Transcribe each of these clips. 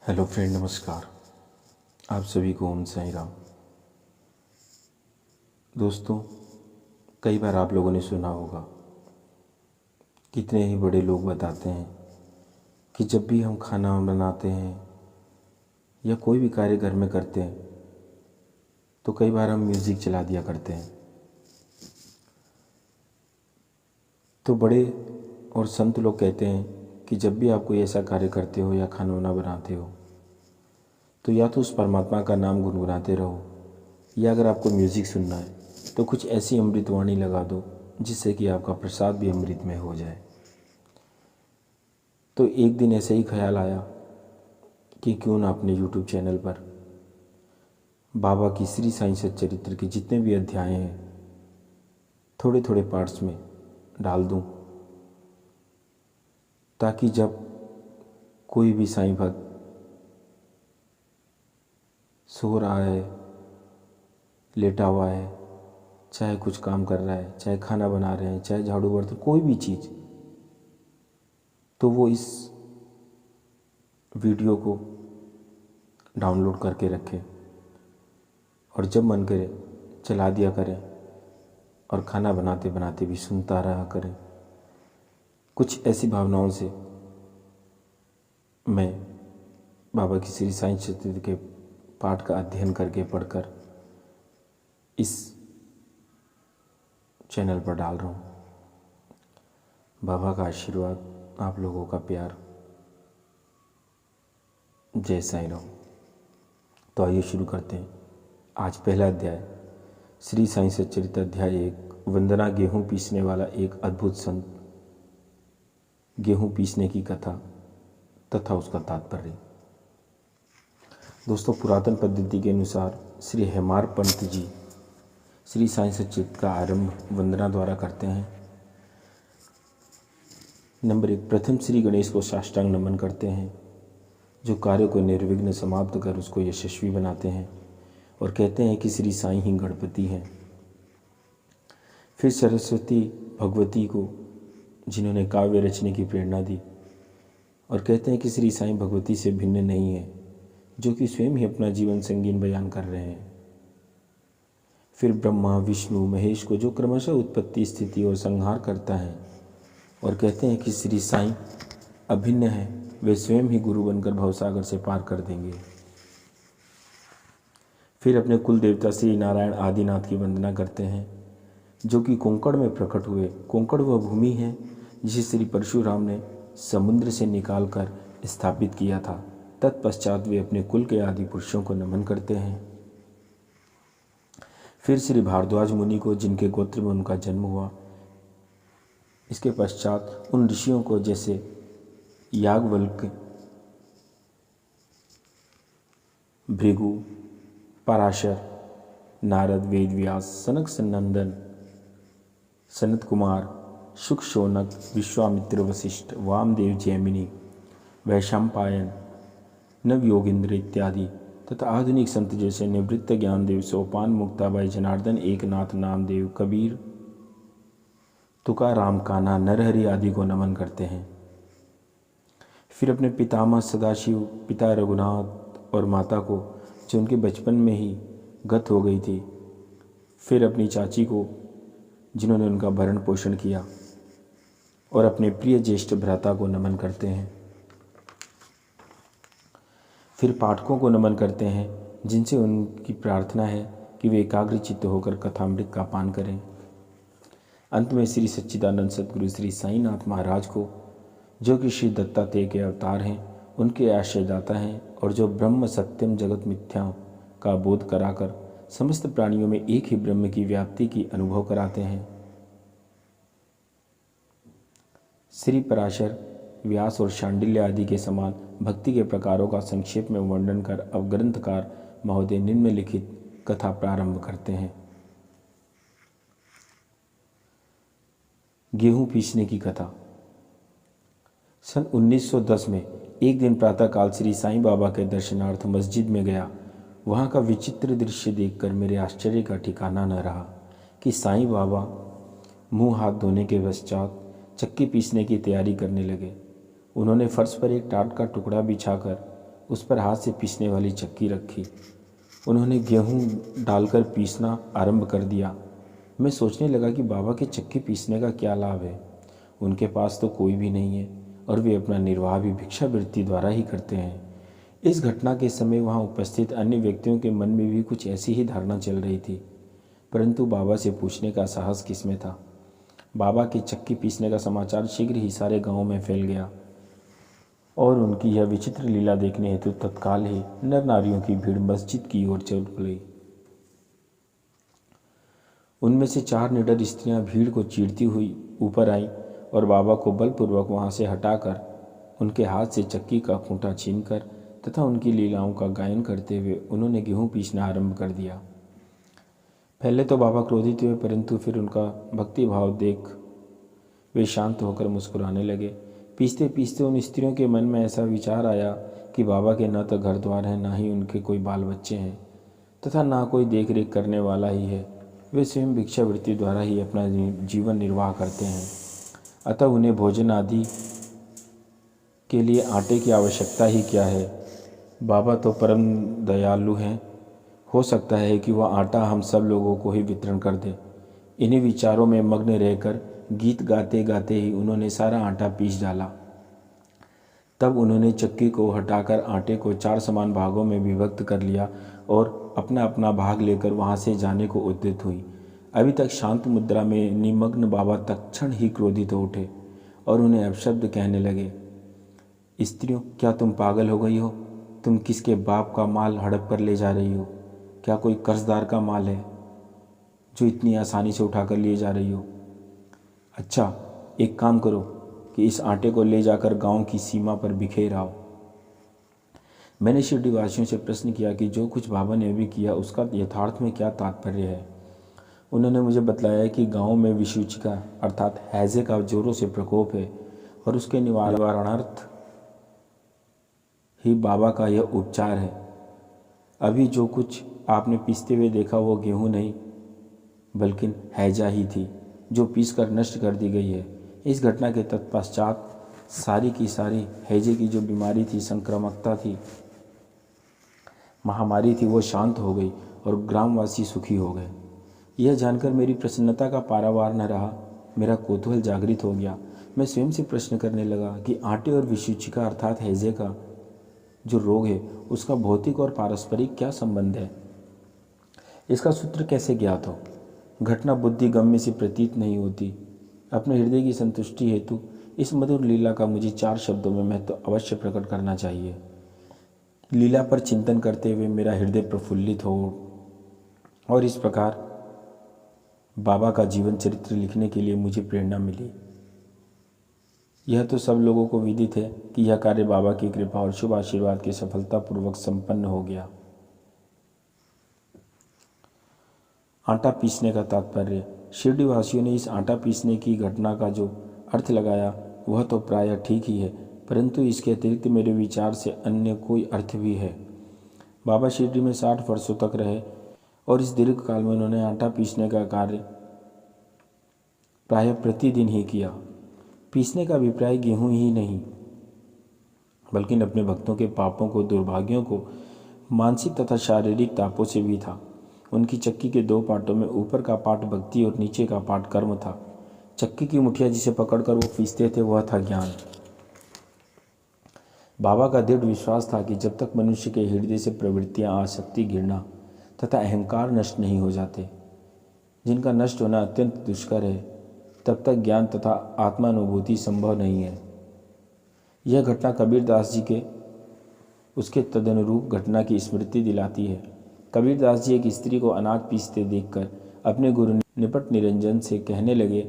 Hello friend, नमस्कार। आप सभी को ओम साई राम। दोस्तों, कई बार आप लोगों ने सुना होगा, कितने ही बड़े लोग बताते हैं कि जब भी हम खाना बनाते हैं या कोई भी कार्य घर में करते हैं तो कई बार हम म्यूज़िक चला दिया करते हैं। तो बड़े और संत लोग कहते हैं कि जब भी आप कोई ऐसा कार्य करते हो या खाना वाना बनाते हो तो या तो उस परमात्मा का नाम गुनगुनाते रहो, या अगर आपको म्यूज़िक सुनना है तो कुछ ऐसी अमृतवाणी लगा दो जिससे कि आपका प्रसाद भी अमृतमय हो जाए। तो एक दिन ऐसे ही ख्याल आया कि क्यों ना अपने YouTube चैनल पर बाबा की श्री साईं सच्चरित्र के जितने भी अध्याय हैं थोड़े थोड़े पार्ट्स में डाल दूं, ताकि जब कोई भी साईं भक्त सो रहा है, लेटा हुआ है, चाहे कुछ काम कर रहा है, चाहे खाना बना रहे हैं, चाहे झाड़ू बर्तन, कोई भी चीज़, तो वो इस वीडियो को डाउनलोड करके रखें और जब मन करे चला दिया करें और खाना बनाते बनाते भी सुनता रहा करें। कुछ ऐसी भावनाओं से मैं बाबा की श्री साईं सच्चरित्र के पाठ का अध्ययन करके पढ़कर इस चैनल पर डाल रहा हूँ। बाबा का आशीर्वाद, आप लोगों का प्यार। जय साईं राम। तो आइए शुरू करते हैं। आज पहला अध्याय, श्री साईं सच्चरित्र अध्याय 1, वंदना गेहूं पीसने वाला एक अद्भुत संत, गेहूं पीसने की कथा तथा उसका तात्पर्य। दोस्तों, पुरातन पद्धति के अनुसार श्री हेमार पंत जी श्री साईं सच्चरित्र का आरंभ वंदना द्वारा करते हैं। नंबर 1, प्रथम श्री गणेश को साष्टांग नमन करते हैं, जो कार्य को निर्विघ्न समाप्त कर उसको यशस्वी बनाते हैं, और कहते हैं कि श्री साईं ही गणपति हैं। फिर सरस्वती भगवती को, जिन्होंने काव्य रचने की प्रेरणा दी, और कहते हैं कि श्री साईं भगवती से भिन्न नहीं है, जो कि स्वयं ही अपना जीवन संगीन बयान कर रहे हैं। फिर ब्रह्मा, विष्णु, महेश को, जो क्रमशः उत्पत्ति, स्थिति और संहार करता है, और कहते हैं कि श्री साईं अभिन्न है, वे स्वयं ही गुरु बनकर भवसागर से पार कर देंगे। फिर अपने कुल देवता श्री नारायण आदिनाथ की वंदना करते हैं, जो कि कोंकण में प्रकट हुए। कोंकण वह भूमि है जिसे श्री परशुराम ने समुद्र से निकालकर स्थापित किया था। तत्पश्चात वे अपने कुल के आदि पुरुषों को नमन करते हैं। फिर श्री भारद्वाज मुनि को, जिनके गोत्र में उनका जन्म हुआ। इसके पश्चात उन ऋषियों को, जैसे याज्ञवल्क्य, भृगु, पराशर, नारद, वेदव्यास, सनक सनंदन, सनत कुमार, शुक, शौनक, विश्वामित्र, वशिष्ठ, वामदेव, जैमिनी, वैशंपायन, नव योगेंद्र इत्यादि तथा आधुनिक संत जैसे निवृत्त ज्ञानदेव, सोपान, मुक्ताबाई, जनार्दन, एकनाथ, नामदेव, कबीर, तुकाराम, कान्हा, नरहरि आदि को नमन करते हैं। फिर अपने पितामह सदाशिव, पिता रघुनाथ और माता को, जो उनके बचपन में ही गत हो गई थी। फिर अपनी चाची को, जिन्होंने उनका भरण पोषण किया, और अपने प्रिय ज्येष्ठ भ्राता को नमन करते हैं। फिर पाठकों को नमन करते हैं, जिनसे उनकी प्रार्थना है कि वे एकाग्रचित्त होकर कथामृत का पान करें। अंत में श्री सच्चिदानंद सद्गुरु श्री साईनाथ महाराज को, जो कि श्री दत्तात्रेय के अवतार हैं, उनके आश्रयदाता हैं, और जो ब्रह्म सत्यम जगत मिथ्या का बोध कराकर समस्त प्राणियों में एक ही ब्रह्म की व्याप्ति की अनुभव कराते हैं। श्री पराशर, व्यास और शांडिल्य आदि के समान भक्ति के प्रकारों का संक्षेप में वर्णन कर अवग्रंथकार महोदय निम्नलिखित कथा प्रारंभ करते हैं। गेहूं पीसने की कथा। सन 1910 में एक दिन प्रातःकाल श्री साईं बाबा के दर्शनार्थ मस्जिद में गया। वहाँ का विचित्र दृश्य देखकर मेरे आश्चर्य का ठिकाना न रहा कि साईं बाबा मुंह हाथ धोने के पश्चात चक्की पीसने की तैयारी करने लगे। उन्होंने फर्श पर एक टाट का टुकड़ा बिछाकर उस पर हाथ से पीसने वाली चक्की रखी। उन्होंने गेहूं डालकर पीसना आरंभ कर दिया। मैं सोचने लगा कि बाबा के चक्की पीसने का क्या लाभ है। उनके पास तो कोई भी नहीं है और वे अपना निर्वाह भी भिक्षावृत्ति द्वारा ही करते हैं। इस घटना के समय वहाँ उपस्थित अन्य व्यक्तियों के मन में भी कुछ ऐसी ही धारणा चल रही थी, परंतु बाबा से पूछने का साहस किसमें था। बाबा की चक्की पीसने का समाचार शीघ्र ही सारे गांव में फैल गया और उनकी यह विचित्र लीला देखने हेतु तत्काल ही नर नारियों की भीड़ मस्जिद की ओर चल पड़ी। उनमें से 4 निडर स्त्रियां भीड़ को चीरती हुई ऊपर आईं और बाबा को बलपूर्वक वहां से हटाकर उनके हाथ से चक्की का खूंटा छीनकर तथा उनकी लीलाओं का गायन करते हुए उन्होंने गेहूं पीसना आरंभ कर दिया। पहले तो बाबा क्रोधित हुए, परंतु फिर उनका भक्ति भाव देख वे शांत होकर मुस्कुराने लगे। पीसते पीसते उन स्त्रियों के मन में ऐसा विचार आया कि बाबा के न तो घर द्वार है, न ही उनके कोई बाल बच्चे हैं तथा ना कोई देख रेख करने वाला ही है। वे स्वयं भिक्षावृत्ति द्वारा ही अपना जीवन निर्वाह करते हैं, अतः उन्हें भोजन आदि के लिए आटे की आवश्यकता ही क्या है। बाबा तो परम दयालु हैं, हो सकता है कि वह आटा हम सब लोगों को ही वितरण कर दे। इन्हीं विचारों में मग्न रहकर गीत गाते गाते ही उन्होंने सारा आटा पीस डाला। तब उन्होंने चक्की को हटाकर आटे को 4 समान भागों में विभक्त कर लिया और अपना अपना भाग लेकर वहां से जाने को उद्यत हुई। अभी तक शांत मुद्रा में निमग्न बाबा तत्क्षण ही क्रोधित हो उठे और उन्हें अपशब्द कहने लगे। स्त्रियों, क्या तुम पागल हो गई हो? तुम किसके बाप का माल हड़प कर ले जा रही हो? क्या कोई कर्जदार का माल है जो इतनी आसानी से उठाकर लिए जा रही हो? अच्छा, एक काम करो कि इस आटे को ले जाकर गांव की सीमा पर बिखेर आओ। मैंने शिरडीवासियों से प्रश्न किया कि जो कुछ बाबा ने अभी किया उसका यथार्थ में क्या तात्पर्य है। उन्होंने मुझे बतलाया कि गांव में विषूचिका अर्थात हैजे का जोरों से प्रकोप है और उसके निवारणार्थ ही बाबा का यह उपचार है। अभी जो कुछ आपने पीसते हुए देखा वो गेहूं नहीं बल्कि हैजा ही थी, जो पीसकर नष्ट कर दी गई है। इस घटना के तत्पश्चात सारी की सारी हैजे की जो बीमारी थी, संक्रामकता थी, महामारी थी, वो शांत हो गई और ग्रामवासी सुखी हो गए। यह जानकर मेरी प्रसन्नता का पारावार न रहा। मेरा कौतूहल जागृत हो गया। मैं स्वयं से प्रश्न करने लगा कि आटे और विषूचिका अर्थात हैजे का जो रोग है उसका भौतिक और पारस्परिक क्या संबंध है, इसका सूत्र कैसे ज्ञात हो। घटना बुद्धि गम्य से प्रतीत नहीं होती। अपने हृदय की संतुष्टि हेतु इस मधुर लीला का मुझे 4 शब्दों में महत्व अवश्य प्रकट करना चाहिए। लीला पर चिंतन करते हुए मेरा हृदय प्रफुल्लित हो और इस प्रकार बाबा का जीवन चरित्र लिखने के लिए मुझे प्रेरणा मिली। यह तो सब लोगों को विदित है कि यह कार्य बाबा की कृपा और शुभ आशीर्वाद के सफलतापूर्वक संपन्न हो गया। आटा पीसने का तात्पर्य। शिरडीवासियों ने इस आटा पीसने की घटना का जो अर्थ लगाया वह तो प्रायः ठीक ही है, परंतु इसके अतिरिक्त मेरे विचार से अन्य कोई अर्थ भी है। बाबा शिरडी में 60 वर्षों तक रहे और इस दीर्घ काल में उन्होंने आटा पीसने का कार्य प्रायः प्रतिदिन ही किया। पीसने का अभिप्राय गेहूं ही नहीं बल्कि अपने भक्तों के पापों को, दुर्भाग्यों को, मानसिक तथा शारीरिक तापों से भी था। उनकी चक्की के 2 पार्टों में ऊपर का पार्ट भक्ति और नीचे का पार्ट कर्म था। चक्की की मुठिया जिसे पकड़कर वो पीसते थे वह था ज्ञान। बाबा का दृढ़ विश्वास था कि जब तक मनुष्य के हृदय से प्रवृत्तियां, आसक्ति, घृणा तथा अहंकार नष्ट नहीं हो जाते, जिनका नष्ट होना अत्यंत दुष्कर है, तब तक ज्ञान तथा आत्मानुभूति संभव नहीं है। यह घटना कबीरदास जी के उसके तदनुरूप घटना की स्मृति दिलाती है। कबीरदास जी एक स्त्री को अनाज पीसते देखकर अपने गुरु निपट निरंजन से कहने लगे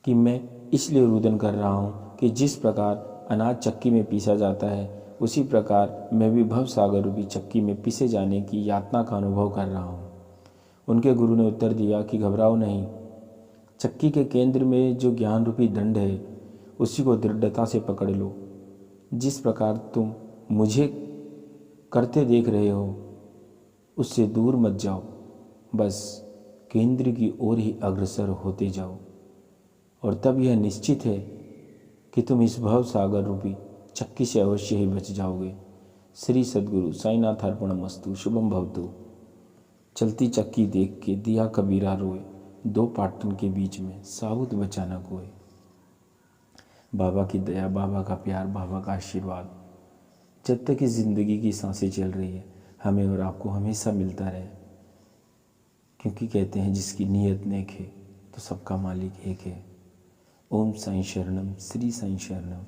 कि मैं इसलिए रुदन कर रहा हूँ कि जिस प्रकार अनाज चक्की में पीसा जाता है उसी प्रकार मैं भी भवसागर रूपी चक्की में पीसे जाने की यातना का अनुभव कर रहा हूँ। उनके गुरु ने उत्तर दिया कि घबराओ नहीं, चक्की के केंद्र में जो ज्ञान रूपी दंड है उसी को दृढ़ता से पकड़ लो। जिस प्रकार तुम मुझे करते देख रहे हो उससे दूर मत जाओ, बस केंद्र की ओर ही अग्रसर होते जाओ और तब यह निश्चित है कि तुम इस भव सागर रूपी चक्की से अवश्य ही बच जाओगे। श्री सद्गुरु साईनाथ अर्पणमस्तु। शुभम भवतु। चलती चक्की देख के दिया कबीरा रोए, दो पाटन के बीच में साबुत बचा न कोई। बाबा की दया, बाबा का प्यार, बाबा का आशीर्वाद जब तक इस ज़िंदगी की सांसें चल रही है हमें और आपको हमेशा मिलता रहे, क्योंकि कहते हैं जिसकी नीयत नेक है तो सबका मालिक एक है। ओम साईं शरणम, श्री साईं शरणम।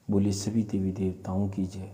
बोले सभी देवी देवताओं की जय।